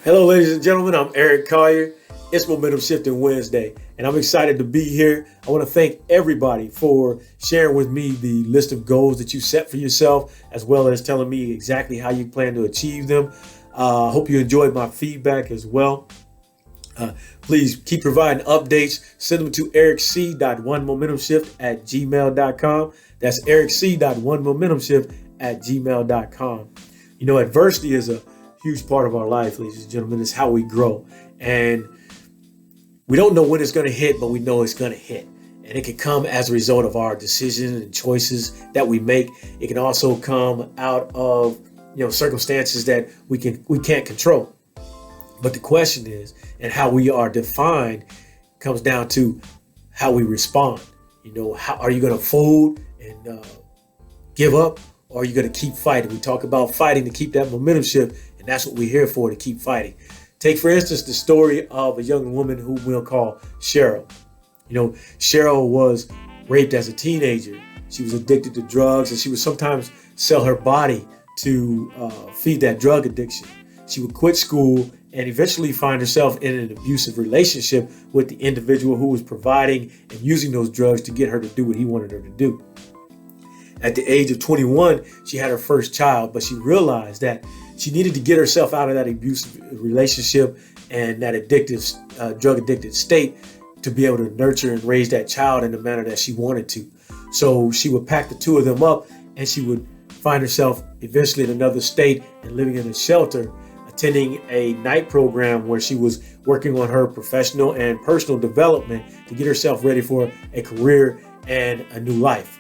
Hello, ladies and gentlemen. I'm Eric Collier. It's Momentum Shifting Wednesday, and I'm excited to be here. I want to thank everybody for sharing with me the list of goals that you set for yourself, as well as telling me exactly how you plan to achieve them. I hope you enjoyed my feedback as well. Please keep providing updates. Send them to ericc.onemomentumshift@gmail.com. That's ericc.onemomentumshift@gmail.com. You know, adversity is a huge part of our life, ladies and gentlemen. It's how we grow. And we don't know when it's going to hit, but we know it's going to hit. And it can come as a result of our decisions and choices that we make. It can also come out of, circumstances that we can't control. But the question is, and how we are defined comes down to how we respond. How are you going to fold and give up, or are you going to keep fighting? We talk about fighting to keep that momentum shift, and that's what we're here for, to keep fighting. Take, for instance, the story of a young woman who we'll call Cheryl. Cheryl was raped as a teenager. She was addicted to drugs, and she would sometimes sell her body to feed that drug addiction. She would quit school and eventually find herself in an abusive relationship with the individual who was providing and using those drugs to get her to do what he wanted her to do. At the age of 21, she had her first child, but she realized that she needed to get herself out of that abusive relationship and that addictive, drug-addicted state to be able to nurture and raise that child in the manner that she wanted to. So she would pack the two of them up, and she would find herself eventually in another state and living in a shelter, attending a night program where she was working on her professional and personal development to get herself ready for a career and a new life.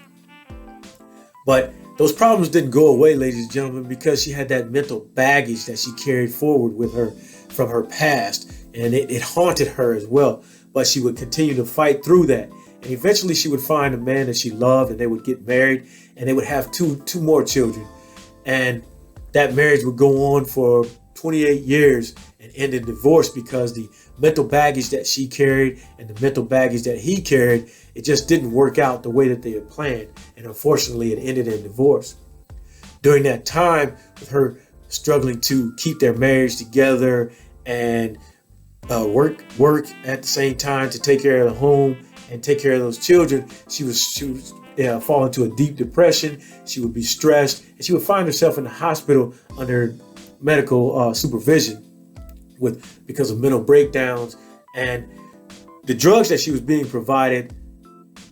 But those problems didn't go away, ladies and gentlemen, because she had that mental baggage that she carried forward with her from her past, and it haunted her as well. But she would continue to fight through that. And eventually she would find a man that she loved, and they would get married, and they would have two more children. And that marriage would go on for 28 years and end in divorce, because the mental baggage that she carried and the mental baggage that he carried, it just didn't work out the way that they had planned. And unfortunately, it ended in divorce. During that time, with her struggling to keep their marriage together and work at the same time to take care of the home and take care of those children, she was fall into a deep depression. She would be stressed, and she would find herself in the hospital under medical supervision because of mental breakdowns. And the drugs that she was being provided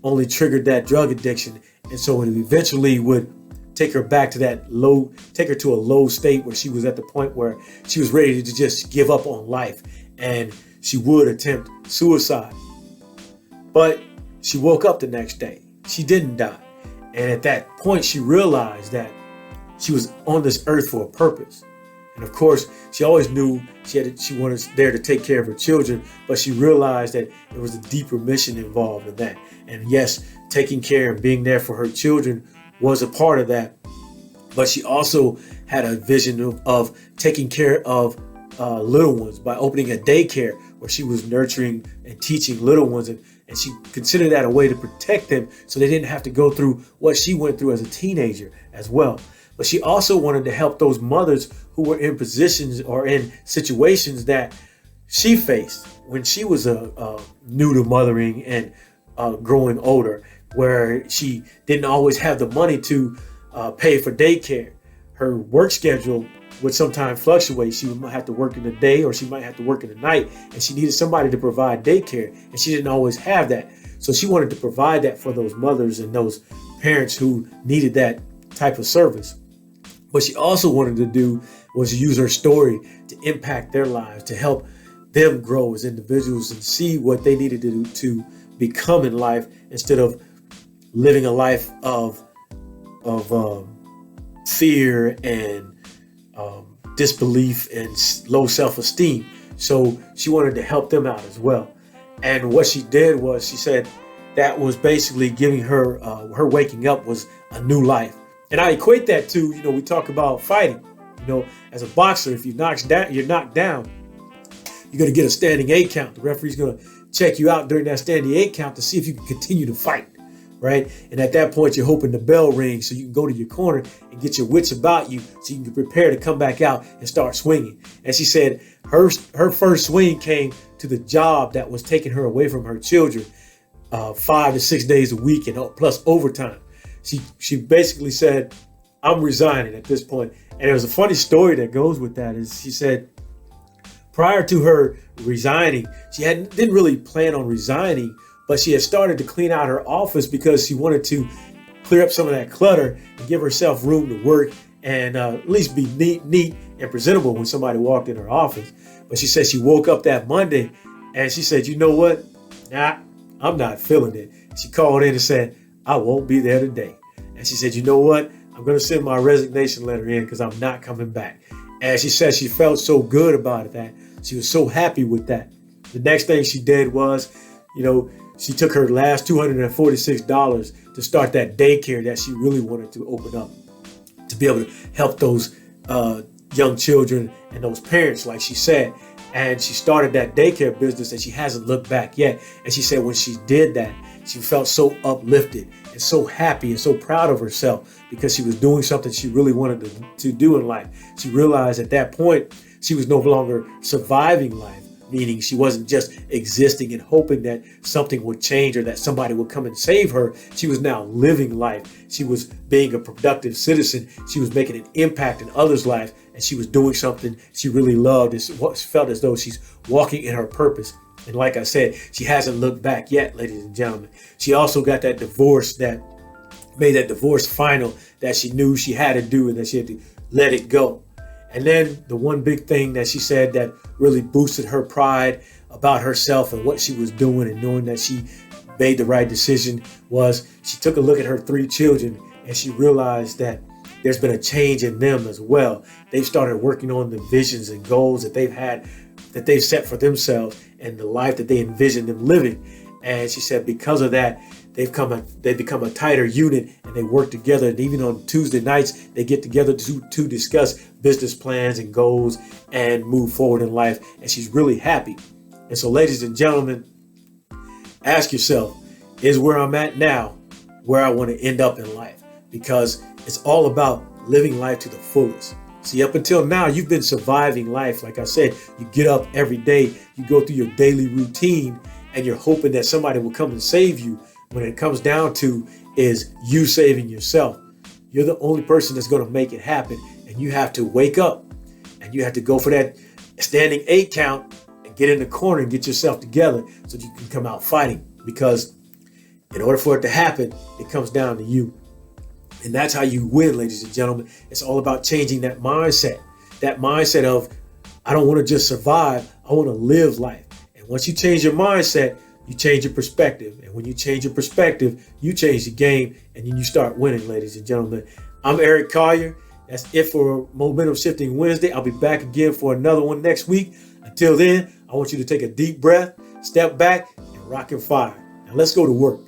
only triggered that drug addiction, and so it eventually would take her back to take her to a low state where she was at the point where she was ready to just give up on life, and she would attempt suicide. But she woke up the next day. She didn't die. And at that point, she realized that she was on this earth for a purpose. And of course, she always knew she wanted there to take care of her children, but she realized that there was a deeper mission involved in that. And yes, taking care and being there for her children was a part of that. But she also had a vision of taking care of little ones by opening a daycare where she was nurturing and teaching little ones. And she considered that a way to protect them so they didn't have to go through what she went through as a teenager as well. But she also wanted to help those mothers who were in positions or in situations that she faced when she was new to mothering and growing older, where she didn't always have the money to pay for daycare. Her work schedule would sometimes fluctuate. She might have to work in the day, or she might have to work in the night, and she needed somebody to provide daycare, and she didn't always have that. So she wanted to provide that for those mothers and those parents who needed that type of service. What she also wanted to do was use her story to impact their lives, to help them grow as individuals and see what they needed to do to become in life, instead of living a life of fear and disbelief and low self-esteem. So she wanted to help them out as well. And what she did was, she said that was basically giving her waking up was a new life. And I equate that to, we talk about fighting. As a boxer, if you're knocked down, you're going to get a standing 8 count. The referee's going to check you out during that standing 8 count to see if you can continue to fight. right? And at that point, you're hoping the bell rings so you can go to your corner and get your wits about you so you can prepare to come back out and start swinging. And she said her first swing came to the job that was taking her away from her children 5 to 6 days a week and plus overtime. She basically said, I'm resigning at this point. And there was a funny story that goes with that. Is she said prior to her resigning, she didn't really plan on resigning, but she had started to clean out her office because she wanted to clear up some of that clutter and give herself room to work and at least be neat and presentable when somebody walked in her office. But she said she woke up that Monday and she said, you know what? Nah, I'm not feeling it. She called in and said, I won't be there today. And she said, you know what? I'm going to send my resignation letter in because I'm not coming back. And she said she felt so good about it, that she was so happy with that. The next thing she did was, she took her last $246 to start that daycare that she really wanted to open up, to be able to help those young children and those parents, like she said. And she started that daycare business and she hasn't looked back yet. And she said when she did that, she felt so uplifted and so happy and so proud of herself because she was doing something she really wanted to do in life. She realized at that point she was no longer surviving life, meaning she wasn't just existing and hoping that something would change or that somebody would come and save her. She was now living life. She was being a productive citizen. She was making an impact in others' life, and she was doing something she really loved. It felt as though she's walking in her purpose. And like I said, she hasn't looked back yet, ladies and gentlemen. She also got that divorce that made that divorce final that she knew she had to do and that she had to let it go. And then the one big thing that she said that really boosted her pride about herself and what she was doing and knowing that she made the right decision was she took a look at her 3 children and she realized that there's been a change in them as well. They've started working on the visions and goals that they've set for themselves and the life that they envision them living. And she said because of that, they've become a tighter unit and they work together. And even on Tuesday nights, they get together to discuss business plans and goals and move forward in life. And she's really happy. And so, ladies and gentlemen, ask yourself, is where I'm at now where I want to end up in life? Because it's all about living life to the fullest. See, up until now, you've been surviving life. Like I said, you get up every day, you go through your daily routine, and you're hoping that somebody will come and save you. When it comes down to is you saving yourself. You're the only person that's going to make it happen. And you have to wake up and you have to go for that standing 8 count and get in the corner and get yourself together so that you can come out fighting. Because in order for it to happen, it comes down to you. And that's how you win, ladies and gentlemen. It's all about changing that mindset of, I don't want to just survive. I want to live life. And once you change your mindset, you change your perspective. And when you change your perspective, you change the game and then you start winning, ladies and gentlemen. I'm Eric Collier. That's it for Momentum Shifting Wednesday. I'll be back again for another one next week. Until then, I want you to take a deep breath, step back, and rock and fire. Now let's go to work.